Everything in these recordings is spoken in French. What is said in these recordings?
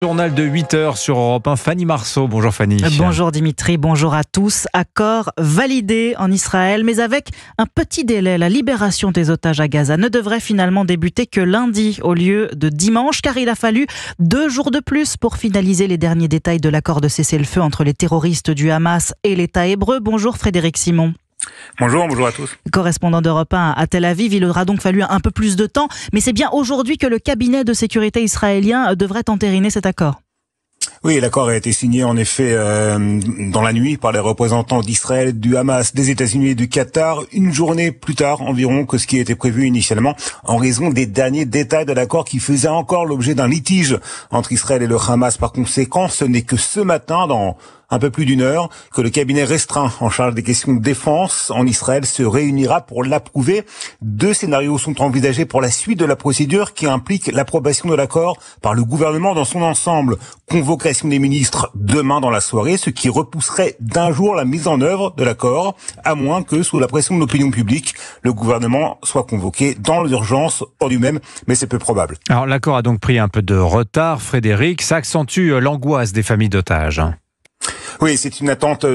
Journal de 8h sur Europe 1, Fanny Marceau. Bonjour Fanny. Bonjour Dimitri, bonjour à tous. Accord validé en Israël, mais avec un petit délai. La libération des otages à Gaza ne devrait finalement débuter que lundi au lieu de dimanche, car il a fallu 2 jours de plus pour finaliser les derniers détails de l'accord de cessez-le-feu entre les terroristes du Hamas et l'État hébreu. Bonjour Frédéric Simon. Bonjour à tous. Correspondant d'Europe 1 à Tel Aviv, il aura donc fallu un peu plus de temps, mais c'est bien aujourd'hui que le cabinet de sécurité israélien devrait entériner cet accord. Oui, l'accord a été signé en effet dans la nuit par les représentants d'Israël, du Hamas, des États-Unis et du Qatar, une journée plus tard environ que ce qui était prévu initialement, en raison des derniers détails de l'accord qui faisait encore l'objet d'un litige entre Israël et le Hamas. Par conséquent, ce n'est que ce matin, dans un peu plus d'une heure, que le cabinet restreint en charge des questions de défense en Israël se réunira pour l'approuver. 2 scénarios sont envisagés pour la suite de la procédure qui implique l'approbation de l'accord par le gouvernement dans son ensemble. Convocation des ministres demain dans la soirée, ce qui repousserait d'1 jour la mise en œuvre de l'accord, à moins que, sous la pression de l'opinion publique, le gouvernement soit convoqué dans l'urgence hors du même, mais c'est peu probable. Alors l'accord a donc pris un peu de retard, Frédéric. Ça accentue l'angoisse des familles d'otages. Oui, c'est une attente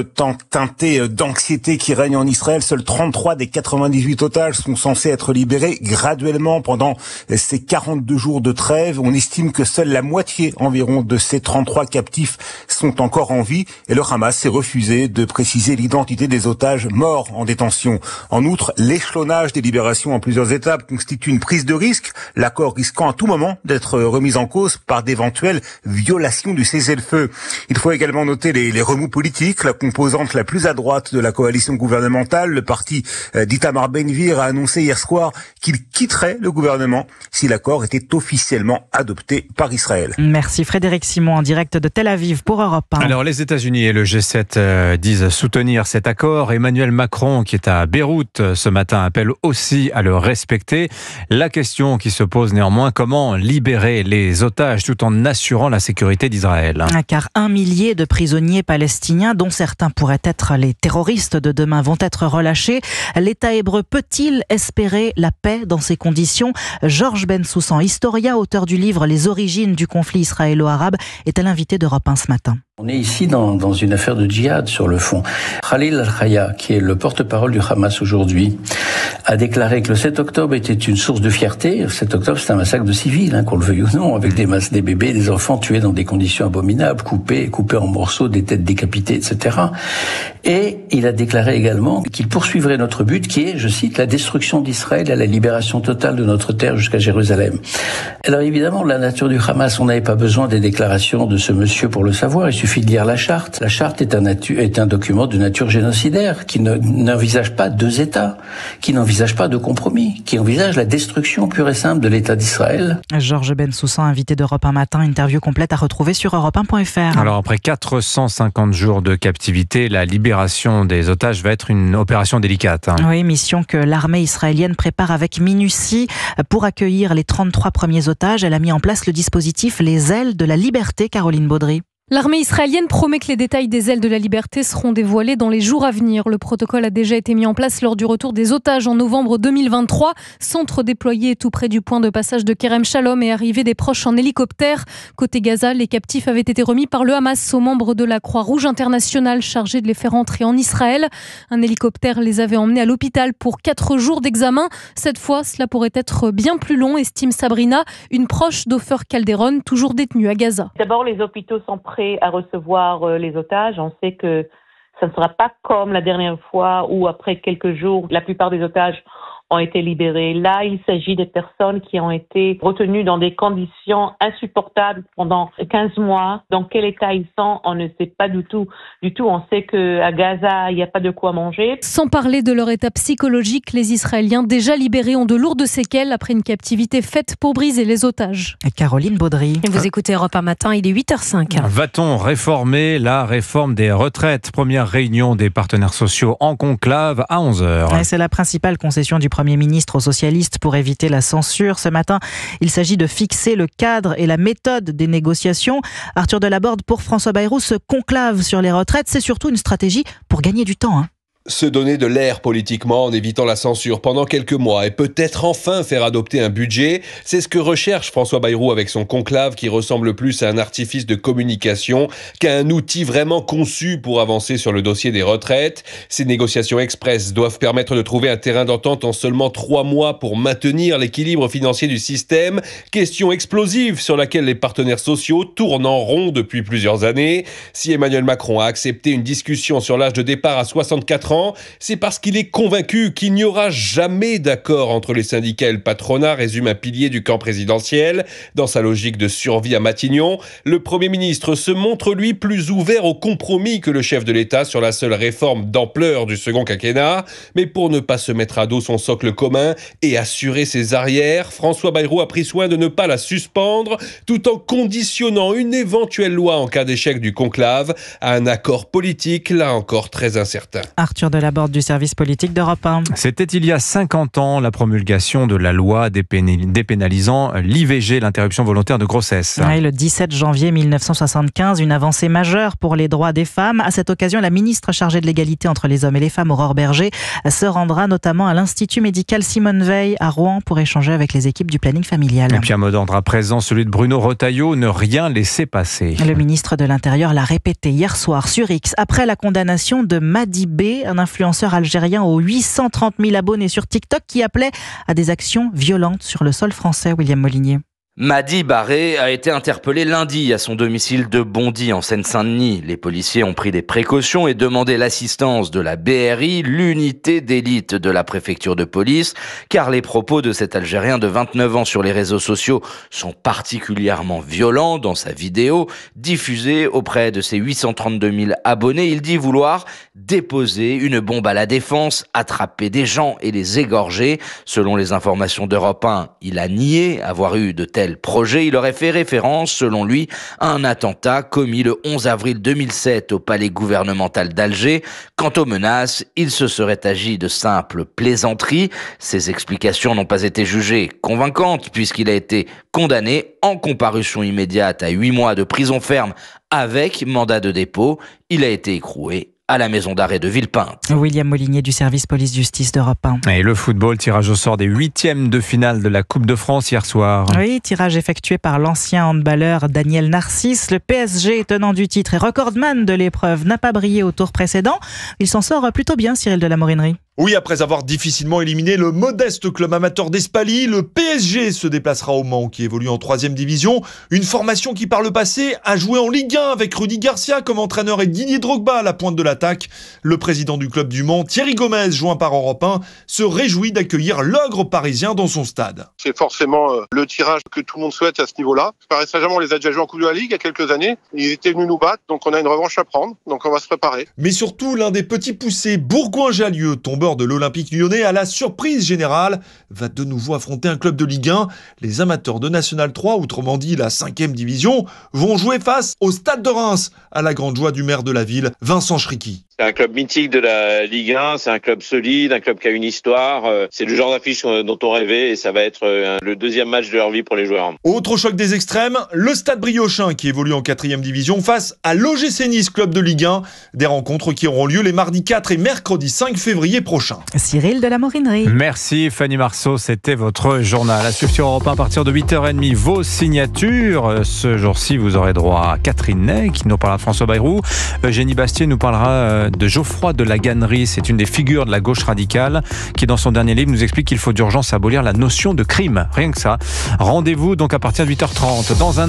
teintée d'anxiété qui règne en Israël. Seuls 33 des 98 otages sont censés être libérés graduellement pendant ces 42 jours de trêve. On estime que seule la moitié environ de ces 33 captifs sont encore en vie et le Hamas s'est refusé de préciser l'identité des otages morts en détention. En outre, l'échelonnage des libérations en plusieurs étapes constitue une prise de risque, l'accord risquant à tout moment d'être remis en cause par d'éventuelles violations du cessez-le-feu. Il faut également noter les remous politiques. La composante la plus à droite de la coalition gouvernementale, le parti d'Itamar Ben-Gvir, a annoncé hier soir qu'il quitterait le gouvernement si l'accord était officiellement adopté par Israël. Merci Frédéric Simon en direct de Tel Aviv pour Europe 1. Alors les États-Unis et le G7 disent soutenir cet accord. Emmanuel Macron, qui est à Beyrouth ce matin, appelle aussi à le respecter. La question qui se pose néanmoins, comment libérer les otages tout en assurant la sécurité d'Israël ? Car 1 millier de prisonniers palestiniens, dont certains pourraient être les terroristes de demain, vont être relâchés. L'État hébreu peut-il espérer la paix dans ces conditions ? Georges Bensoussan, historien, auteur du livre Les origines du conflit israélo-arabe, est à l'invité d'Europe 1 ce matin. On est ici dans une affaire de djihad sur le fond. Khalil al-Haya, qui est le porte-parole du Hamas aujourd'hui, a déclaré que le 7 octobre était une source de fierté. Le 7 octobre, c'est un massacre de civils, qu'on le veuille ou non, avec des bébés, des enfants tués dans des conditions abominables, coupés en morceaux, des têtes décapitées, etc. Et il a déclaré également qu'il poursuivrait notre but, qui est, je cite, la destruction d'Israël et la libération totale de notre terre jusqu'à Jérusalem. Alors évidemment, la nature du Hamas, on n'avait pas besoin des déclarations de ce monsieur pour le savoir. Il suffit de lire la charte. La charte est un document de nature génocidaire qui n'envisage pas 2 États, qui n'envisage pas de compromis, qui envisage la destruction pure et simple de l'État d'Israël. Georges Bensoussan, invité d'Europe 1 matin, interview complète à retrouver sur europe1.fr. Alors après 450 jours de captivité, la libération des otages va être une opération délicate. Oui, mission que l'armée israélienne prépare avec minutie pour accueillir les 33 premiers otages. Elle a mis en place le dispositif Les Ailes de la Liberté, Caroline Baudry. L'armée israélienne promet que les détails des ailes de la liberté seront dévoilés dans les jours à venir. Le protocole a déjà été mis en place lors du retour des otages en novembre 2023. Centre déployé tout près du point de passage de Kerem Shalom et arrivée des proches en hélicoptère. Côté Gaza, les captifs avaient été remis par le Hamas aux membres de la Croix-Rouge internationale chargés de les faire entrer en Israël. Un hélicoptère les avait emmenés à l'hôpital pour 4 jours d'examen. Cette fois, cela pourrait être bien plus long, estime Sabrina, une proche d'Ofer Calderon, toujours détenu à Gaza. D'abord, les hôpitaux sont prêts à recevoir les otages. On sait que ça ne sera pas comme la dernière fois où après quelques jours, la plupart des otages ont été libérés. Là, il s'agit de personnes qui ont été retenues dans des conditions insupportables pendant 15 mois. Dans quel état ils sont, on ne sait pas du tout. On sait qu'à Gaza, il n'y a pas de quoi manger. Sans parler de leur état psychologique, les Israéliens déjà libérés ont de lourdes séquelles après une captivité faite pour briser les otages. Caroline Baudry. Et vous écoutez Europe 1 matin, il est 8h05. Va-t-on réformer la réforme des retraites ? Première réunion des partenaires sociaux en conclave à 11h. C'est la principale concession du Premier ministre aux socialistes pour éviter la censure. Ce matin, il s'agit de fixer le cadre et la méthode des négociations. Arthur Delaborde, pour François Bayrou, ce conclave sur les retraites, c'est surtout une stratégie pour gagner du temps. Se donner de l'air politiquement en évitant la censure pendant quelques mois et peut-être enfin faire adopter un budget, c'est ce que recherche François Bayrou avec son conclave qui ressemble plus à un artifice de communication qu'à un outil vraiment conçu pour avancer sur le dossier des retraites. Ces négociations express doivent permettre de trouver un terrain d'entente en seulement 3 mois pour maintenir l'équilibre financier du système. Question explosive sur laquelle les partenaires sociaux tournent en rond depuis plusieurs années. Si Emmanuel Macron a accepté une discussion sur l'âge de départ à 64 ans, c'est parce qu'il est convaincu qu'il n'y aura jamais d'accord entre les syndicats et le patronat, résume un pilier du camp présidentiel. Dans sa logique de survie à Matignon, le Premier ministre se montre lui plus ouvert au compromis que le chef de l'État sur la seule réforme d'ampleur du second quinquennat. Mais pour ne pas se mettre à dos son socle commun et assurer ses arrières, François Bayrou a pris soin de ne pas la suspendre, tout en conditionnant une éventuelle loi en cas d'échec du conclave à un accord politique, là encore très incertain. Arthur Delaborde du service politique d'Europe 1. C'était il y a 50 ans la promulgation de la loi dépénalisant l'IVG, l'interruption volontaire de grossesse. Oui, le 17 janvier 1975, une avancée majeure pour les droits des femmes. À cette occasion, la ministre chargée de l'égalité entre les hommes et les femmes, Aurore Berger, se rendra notamment à l'Institut médical Simone Veil à Rouen pour échanger avec les équipes du planning familial. Et puis un mot d'ordre à présent, celui de Bruno Retailleau, ne rien laisser passer. Le ministre de l'Intérieur l'a répété hier soir sur X, après la condamnation de Madi B, un influenceur algérien aux 830 000 abonnés sur TikTok qui appelait à des actions violentes sur le sol français. William Molinier. Madi Barré a été interpellé lundi à son domicile de Bondy en Seine-Saint-Denis. Les policiers ont pris des précautions et demandé l'assistance de la BRI, l'unité d'élite de la préfecture de police, car les propos de cet Algérien de 29 ans sur les réseaux sociaux sont particulièrement violents. Dans sa vidéo diffusée auprès de ses 832 000 abonnés, il dit vouloir déposer une bombe à la défense, attraper des gens et les égorger. Selon les informations d'Europe 1, il a nié avoir eu de tels projets. Il aurait fait référence, selon lui, à un attentat commis le 11 avril 2007 au palais gouvernemental d'Alger. Quant aux menaces, il se serait agi de simples plaisanteries. Ses explications n'ont pas été jugées convaincantes puisqu'il a été condamné en comparution immédiate à 8 mois de prison ferme avec mandat de dépôt. Il a été écroué à la maison d'arrêt de Villepinte. William Molinier du service police-justice d'Europe 1. Et le football, tirage au sort des 8e de finale de la Coupe de France hier soir. Oui, tirage effectué par l'ancien handballeur Daniel Narcisse. Le PSG, tenant du titre et recordman de l'épreuve, n'a pas brillé au tour précédent. Il s'en sort plutôt bien, Cyril de la Morinerie. Oui, après avoir difficilement éliminé le modeste club amateur d'Espaly, le PSG se déplacera au Mans, qui évolue en 3e division. Une formation qui, par le passé, a joué en Ligue 1 avec Rudy Garcia comme entraîneur et Didier Drogba à la pointe de l'attaque. Le président du club du Mans, Thierry Gomez, joint par Europe 1, se réjouit d'accueillir l'ogre parisien dans son stade. C'est forcément le tirage que tout le monde souhaite à ce niveau-là. Paris Saint-Germain, on les a déjà joués en Coupe de la Ligue il y a quelques années. Ils étaient venus nous battre, donc on a une revanche à prendre. Donc on va se préparer. Mais surtout, l'un des petits poussés, Bourgoin-Jallieu, tombeur de l'Olympique Lyonnais, à la surprise générale, va de nouveau affronter un club de Ligue 1. Les amateurs de National 3, autrement dit la 5e division, vont jouer face au Stade de Reims, à la grande joie du maire de la ville, Vincent Schricky. C'est un club mythique de la Ligue 1, c'est un club solide, un club qui a une histoire. C'est le genre d'affiche dont on rêvait et ça va être le deuxième match de leur vie pour les joueurs. Autre choc des extrêmes, le Stade Briochin qui évolue en 4e division face à l'OGC Nice, club de Ligue 1. Des rencontres qui auront lieu les mardis 4 et mercredi 5 février prochains. Cyril de la Morinerie. Merci Fanny Marceau, c'était votre journal. À suivre sur Europe 1 à partir de 8h30, vos signatures. Ce jour-ci, vous aurez droit à Catherine Ney qui nous parlera de François Bayrou. Eugénie Bastier nous parlera de Geoffroy de la Gannerie. C'est une des figures de la gauche radicale qui, dans son dernier livre, nous explique qu'il faut d'urgence abolir la notion de crime. Rien que ça. Rendez-vous donc à partir de 8h30. Dans un